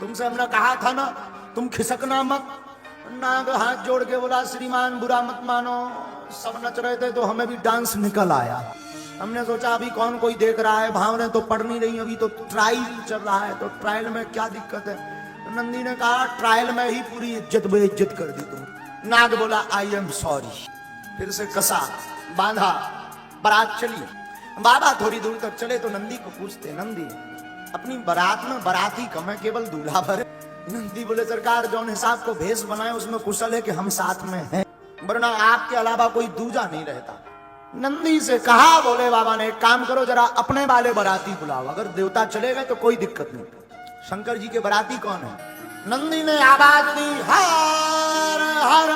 तुमसे हमने कहा था ना तुम खिसकना मत। नाग हाथ जोड़ के बोला श्रीमान बुरा मत मानो, सब नच रहे थे तो हमें भी डांस निकल आया। हमने सोचा अभी कौन कोई देख रहा है, भावने तो पड़ नहीं रही, अभी तो ट्रायल चल रहा है, तो ट्रायल में क्या दिक्कत है। नंदी ने कहा ट्रायल में ही पूरी इज्जत बेइज्जत कर दी तुम। नाग बोला आई एम सॉरी। फिर से कसा बांधा, बारात चली। बाबा थोड़ी दूर तक चले तो नंदी को पूछते, नंदी अपनी बारात में बाराती कम है, केवल दूल्हा भर। नंदी बोले सरकार जौन हिसाब को भेष बनाए उसमें कुशल है कि हम साथ में हैं, वरना आपके अलावा कोई दूजा नहीं रहता। नंदी से कहा बोले बाबा ने एक काम करो जरा अपने वाले बाराती बुलाओ, अगर देवता चले गए तो कोई दिक्कत नहीं। शंकर जी के बाराती कौन है? नंदी ने आवाज दी हर हर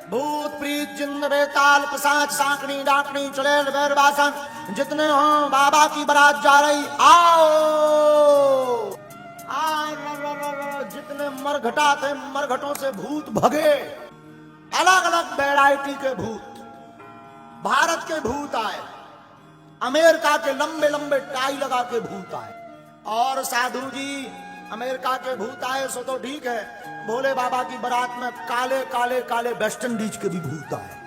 भूत प्रीत जिंद बेताल पिशाच सांकनी डाकनी चुड़ैल बैरबासन जितने हो बाबा की बारात जा रही आओ। जितने मरघटा थे मरघटों से भूत भगे, अलग अलग वैरायटी के भूत। भारत के भूत आए, अमेरिका के लंबे लंबे टाई लगा के भूत आए, और साधु जी अमेरिका के भूत आए सो तो ठीक है, भोले बाबा की बारात में काले काले काले वेस्ट इंडीज के भी भूत आए।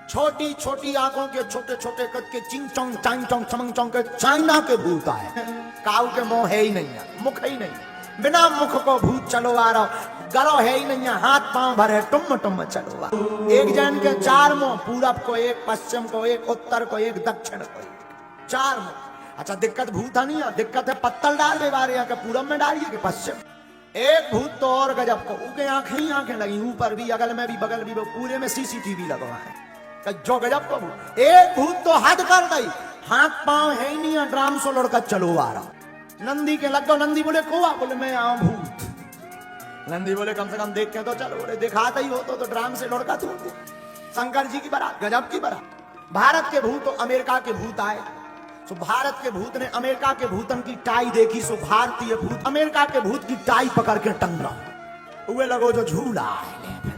छोटी छोटी आंखों के छोटे छोटे कद के चिंग चोंग चांग चोंग चमंग चोंग के चाइना के भूत आए। काऊ के मुंह है ही नहीं है, मुख है ही नहीं, बिना मुख को भूत चलो आ रहा, गलो है ही नहीं है, हाथ पांव भरे टुम टुम चलो आ। एक जन के चार मुंह, पूरब को एक, पश्चिम को एक, उत्तर को एक, दक्षिण को एक, चार मुंह। अच्छा दिक्कत भूत नहीं है, दिक्कत है पत्तल डाल दे बारे यहाँ के पूरब में डालिए कि पश्चिम। एक भूत तो और गजब को, उनके आंखें ही आंखें लगी, ऊपर भी अगल में भी बगल भी, पूरे में सीसीटीवी लगा है, जो गजब को भूत। एक भूत तो हद कर गई, हाथ पांव है ही नहीं है, ड्राम से लड़का चलो आ रहा। नंदी के लग गो, नंदी बोले कोआ, बोले मैं आऊं भूत। नंदी बोले कम से कम देख के तो चलो, बोले दिखाता ही हो तो ड्राम से लड़का तू। शंकर जी की बारात गजब की बारात। भारत के भूत तो अमेरिका के भूत आए, सो भारत के भूत ने अमेरिका के भूतन की टाई देखी, सो भारतीय भूत अमेरिका के भूत की टाई पकड़ के टंगा हुए लगो जो झूला है।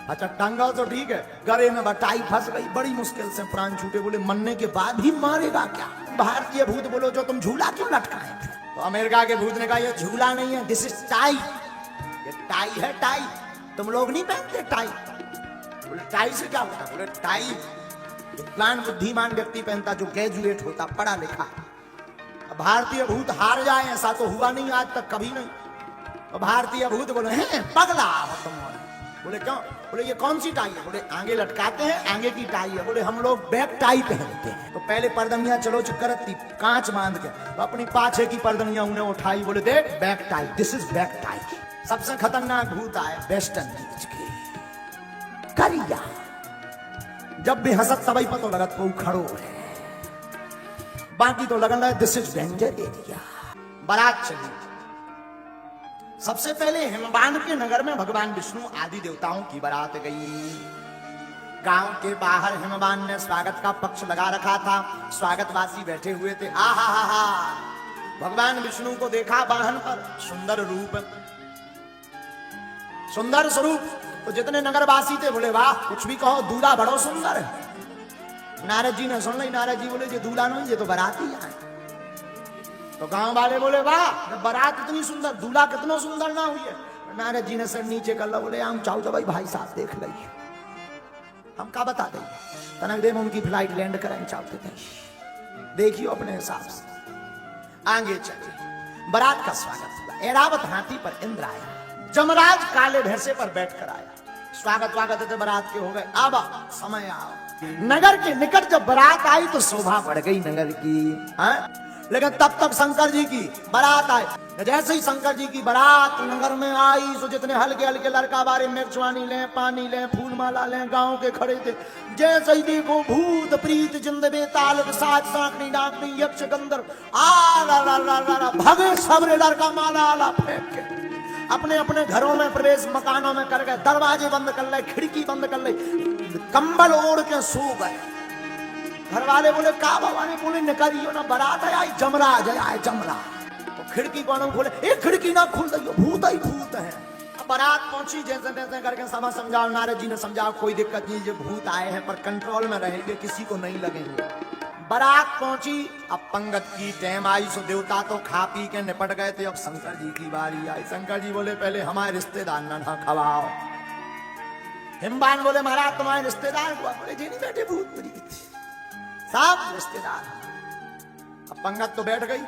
अच्छा टंगा तो ठीक है, गले में बटाई फंस गई, बड़ी मुश्किल से प्राण छूटे। बोले मरने के बाद भी मारेगा क्या? भारतीय भूत बोलो जो तुम झूला क्यों लटकाए? तो अमेरिका के भूत ने कहा ये झूला नहीं है, दिस इज टाई, ये टाई है टाई, तुम लोग नहीं पहनते टाई। बोले टाई से क्या होता? बोले टाई विद्वान बुद्धिमान व्यक्ति पहनता जो ग्रेजुएट होता, पढ़ा लिखा। भारतीय भूत हार जाए ऐसा तो हुआ नहीं आज तक, कभी नहीं। तो भारतीय भूत बोले हैं पगला हो तुम। बोले क्यों? बोले ये कौन सी टाई है? बोले आगे लटकाते हैं, आगे की टाई है। बोले हम लोग बैक टाई पहनते हैं। तो पहले पर्दनियां चलो करती कांच बांध के, तो अपनी पाछे की पर्दनियां उन्हें उठाई, बोले देख back tie, this is back tie. सबसे खतरनाक भूत आए वेस्ट इंडीज के, करिया, जब भी हंसत सबई पतो लगत को खड़ो है, बाकी तो लगन रहा दिस इज डेंजर एरिया। बारात चली। सबसे पहले हिमवान के नगर में भगवान विष्णु आदि देवताओं की बारात गई। गांव के बाहर हिमवान ने स्वागत का पक्ष लगा रखा था, स्वागतवासी बैठे हुए थे। आहा हा हा, भगवान विष्णु को देखा वाहन पर, सुंदर रूप, सुंदर स्वरूप। तो जितने नगरवासी थे बोले वाह, कुछ भी कहो, दूल्हा बड़ो सुंदर है। नारद जी ने सुन ली, नारद जी बोले ये दूल्हा नहीं, ये तो बाराती आए। तो गांव वाले बोले वाह, बारात इतनी सुंदर, दूल्हा कितना सुंदर ना हुई है। नारद जी ने सर नीचे कर ला, बोले हम चाहो तो भाई साहब देख ली, हम क्या बता दें, तनक देव उनकी फ्लाइट लैंड कराएं चाहते थे, देखियो अपने हिसाब से। आगे चले, बारात का स्वागत हुआ। ऐरावत हाथी पर इंद्र आया, जमराज काले भैंसे पर बैठकर आया। स्वागत वागत थे बारात के हो गए। अब समय आओ। नगर के निकट जब बारात आई तो शोभा बढ़ गई नगर की, हाँ? लेकिन तब तक शंकर जी की बारात आई। जैसे ही शंकर जी की बारात नगर में आई, सो जितने हल्के हल्के लड़का बारे मिर्चवानी ले, पानी ले, फूल माला ले, गांव के खड़े थे। जैसे ही देखो भूत प्रीत जिंद बेताल पिशाच सांकनी डाकनी यक्ष गंधर्व आ ला ला ला ला भगे सबरे लड़का माला आला फेंक के अपने अपने घरों में प्रवेश, मकानों में कर गए, दरवाजे बंद कर ले, खिड़की बंद कर ले, कंबल ओढ़ के सो गए। घर वाले बोले का बाबा ने? बोले निकलियो ना, बारात है आई, जमराज है आए, जमरा। तो खिड़की कौन खोले? एक खिड़की ना खोल दियो, भूत ही भूत है। अब बारात पहुंची, जैसे तैसे करके समा समझाओ, नारद जी ने समझाओ कोई दिक्कत नहीं, ये भूत आए हैं पर कंट्रोल में रहेंगे, किसी को नहीं लगेंगे। बारात पहुंची, अब पंगत की टाइम आई, सो देवता तो खा पी के निपट गए थे। अब शंकर जी की बारी आई। शंकर जी बोले पहले हमारे रिश्तेदार ना खवाओ। हिमवान बोले महाराज तुम्हारे रिश्तेदार हुआ? बोले जी नहीं बेटे, भूत प्रीत सब रिश्तेदार। अब पंगत तो बैठ गई,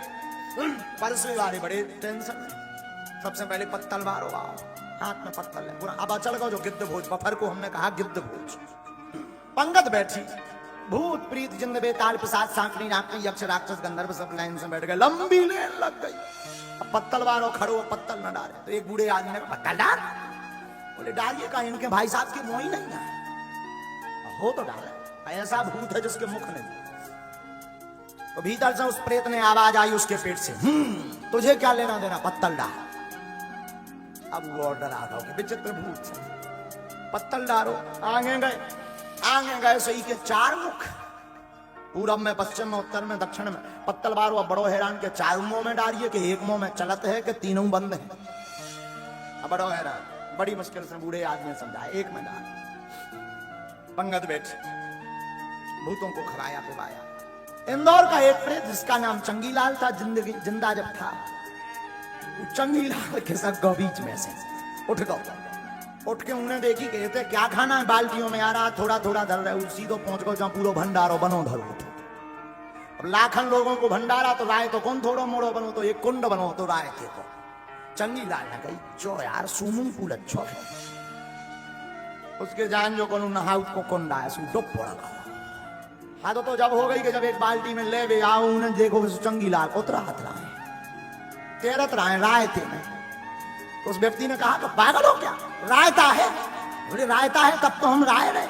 परसों वाले बड़े टेंशन में। सबसे पहले पत्तल मारो, आओ हाथ में पत्तल है पूरा। अब चल गो जो गिद्ध भोज, बफर को हमने कहा गिद्ध भोज। पंगत बैठी, भूत प्रीत जिंद बेताल प्रसाद सांकनी नाकनी यक्ष राक्षस गंधर्व सब लाइन से बैठ गए, लंबी लेन लग गई। अब पत्तल वारो खड़ो, पत्तल न डाले। तो एक बूढ़े आदमी ने पत्तल डाल। बोले डालिए का, इनके भाई साहब की मुंह ही नहीं है। हो तो डाले, ऐसा भूत है जिसके मुख नहीं। तो भीतर से उस प्रेत ने आवाज आई उसके पेट से, तुझे क्या लेना देना, पत्तल डाल। अब वो ऑर्डर आ गया, विचित्र भूत से पत्तल डालो। आगे गए सही के 4 मुख, पूरब में, पश्चिम में, उत्तर में, दक्षिण में। पत्तल बारो। अब बड़ो हैरान के 4 मुंह में डालिए कि एक मुंह में चलत है कि तीनों बंद है। अब बड़ो हैरान, बड़ी मुश्किल से बूढ़े आदमी ने समझाया एक में डाल। पंगत बैठ, भूतों को खवाया पिवाया। इंदौर का एक प्रेत जिसका नाम चंगीलाल था, जिंदा जब था, चंगीलाल के सब गौ बीच में से उठ के उन्हें देखी, कहते क्या खाना है, बाल्टियों में आ रहा, थोड़ा थोड़ा धर रहे, सीधो पहुंच गो जहां पूरा भंडारो बनो धरो। अब लाखन लोगों को भंडारा, तो राय तो कौन थोड़ो मोड़ो बनो, तो एक कुंड बनो तो राय थे। तो चंगीलाल ने कही जो यार स्विमिंग पूल अच्छो है, उसके जान जो को नहा उसको कुंड आया, सू डुब पड़ा। हाँ तो जब हो गई कि जब एक बाल्टी में ले आओ, उन्हें देखो चंगीलाल उतरा हाथ रहा है, तेरत रहा है राय थे में। तो उस व्यक्ति ने कहा कि पागल हो क्या, रायता है? बोले रायता है तब तो हम राय रहे,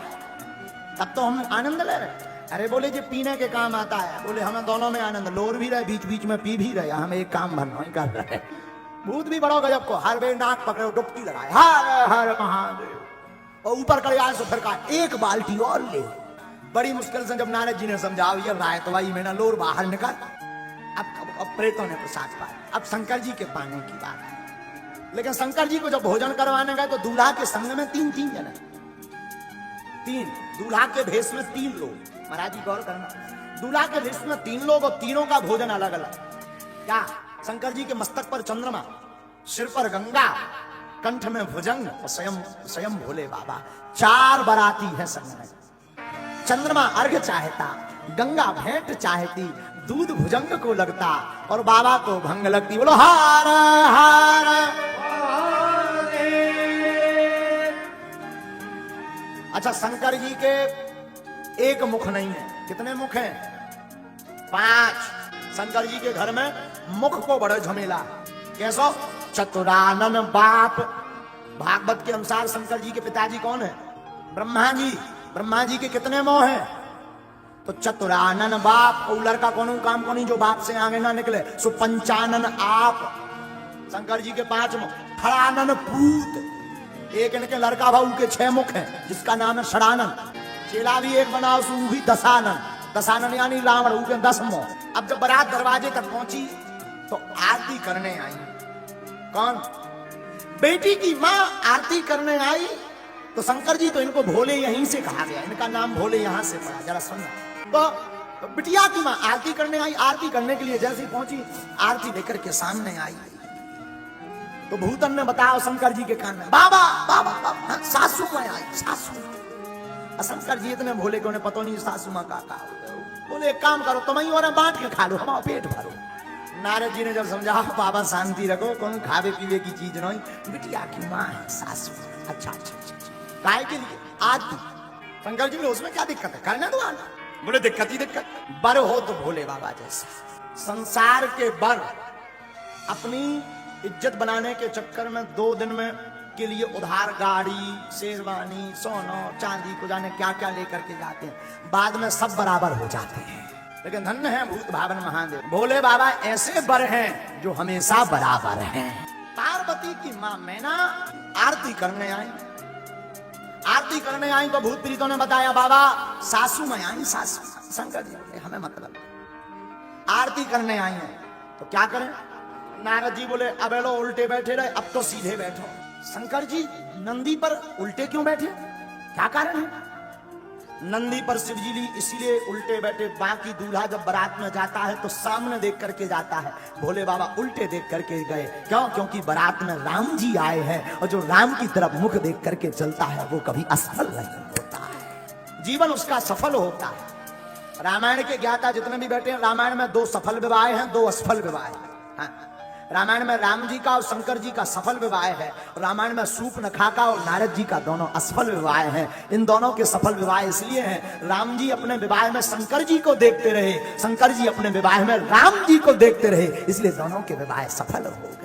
तब तो हम आनंद ले रहे। अरे बोले जी पीने के काम आता है। बोले हमें दोनों में आनंद, लोर भी रहे बीच बीच में पी भी रहे, हम एक काम भरना कर रहे। भूत भी बड़ो गजब को, हर वे नाक पकड़ो डुबकी लगाए, हर हर महादेव, और ऊपर कर आए सो फिर कहा एक बाल्टी और ले। बड़ी मुश्किल से जब नारद जी ने समझाओ ये रायत वाई में ना, लोर बाहर निकल। अब प्रेतों ने प्रसाद पाया। अब शंकर जी के पाने की बात है, लेकिन शंकर जी को जब भोजन करवाने गए तो दूल्हा के संग में 3 जने, 3 दूल्हा के भेष में 3 लोग। महाराज जी गौर करना, दूल्हा के भेष में 3 लोग और तीनों का भोजन अलग अलग। क्या? शंकर जी के मस्तक पर चंद्रमा, सिर पर गंगा, कंठ में भुजंग और स्वयं भोले बाबा। 4 बाराती है संग में। चंद्रमा अर्घ चाहता, गंगा भेंट चाहती, दूध भुजंग को लगता और बाबा को भंग लगती। बोलो हार हार। अच्छा शंकर जी के एक मुख नहीं है, कितने मुख हैं? 5। शंकर जी के घर में मुख को बड़ा झमेला। कैसो? चतुरानन बाप। भागवत के अनुसार शंकर जी के पिताजी कौन है? ब्रह्मा जी। ब्रह्मा जी के कितने मुंह हैं? तो चतुरानन बाप। और लड़का कौन काम कौन जो बाप से आगे ना निकले, सो पंचानन आप। शंकर जी के 5 मुख। खड़ानन पूत। एक इनके लड़का भाऊ के 6 मुख हैं, जिसका नाम है षडानन। चेला भी एक बनाओ, सो भी दशानन। दशानन यानी रावण, उनके 10 मुख। अब जब बारात दरवाजे तक पहुंची तो आरती करने आई। कौन? बेटी की माँ आरती करने आई। तो शंकर जी तो इनको भोले यहीं से कहा गया, इनका नाम भोले यहां से पड़ा, जरा सुनना। तो बिटिया की माँ आरती करने आई। आरती करने के लिए जैसे पहुंची, आरती लेकर के सामने आई तो भूतन ने बताया शंकर जी के कान में, बाबा बाबा बाबा सासू में आई, सासू। शंकर जी इतने भोले को उन्हें पता नहीं सासू माँ का। बोले एक काम करो, तुम ही और बांट के खा लो, हमारा पेट भरो। नारद जी ने जब समझा, बाबा शांति रखो, कौन खावे पीवे की चीज नहीं, बिटिया की माँ है सासू। अच्छा अच्छा अच्छा, काय के लिए? आरती। शंकर जी ने उसमें क्या दिक्कत है, करने दो आना। बोले दिक्कत ही दिक्कत, बर हो तो भोले बाबा जैसे। संसार के बर अपनी इज्जत बनाने के चक्कर में 2 दिन में के लिए उधार गाड़ी, शेरवानी, सोना चांदी को जाने क्या क्या लेकर के जाते हैं, बाद में सब बराबर हो जाते हैं। लेकिन धन्य है भूत भावन महादेव, भोले बाबा ऐसे बर हैं जो हमेशा बराबर हैं। पार्वती की मां मैना आरती करने आई। आरती करने आई तो भूत प्रीतों ने बताया, बाबा सासू में आई, सासू। शंकर जी बोले हमें मतलब, आरती करने आई है तो क्या करें? नारद जी बोले अब लो उल्टे बैठे रहे, अब तो सीधे बैठो। शंकर जी नंदी पर उल्टे क्यों बैठे, क्या कारण है? नंदी पर शिवजी ली इसीलिए उल्टे बैठे। बाकी दूल्हा जब बारात में जाता है तो सामने देख करके जाता है, भोले बाबा उल्टे देख करके गए। क्यों? क्योंकि बारात में राम जी आए हैं और जो राम की तरफ मुख देख करके चलता है वो कभी असफल नहीं होता है, जीवन उसका सफल होता है। रामायण के ज्ञाता जितने भी बैठे हैं, रामायण में 2 सफल विवाह हैं, 2 असफल विवाह हैं। हाँ। रामायण में राम जी का और शंकर जी का सफल विवाह है, रामायण में सूर्पनखा का और नारद जी का दोनों असफल विवाह हैं। इन दोनों के सफल विवाह इसलिए हैं, राम जी अपने विवाह में शंकर जी को देखते रहे, शंकर जी अपने विवाह में राम जी को देखते रहे, इसलिए दोनों के विवाह सफल हो गए।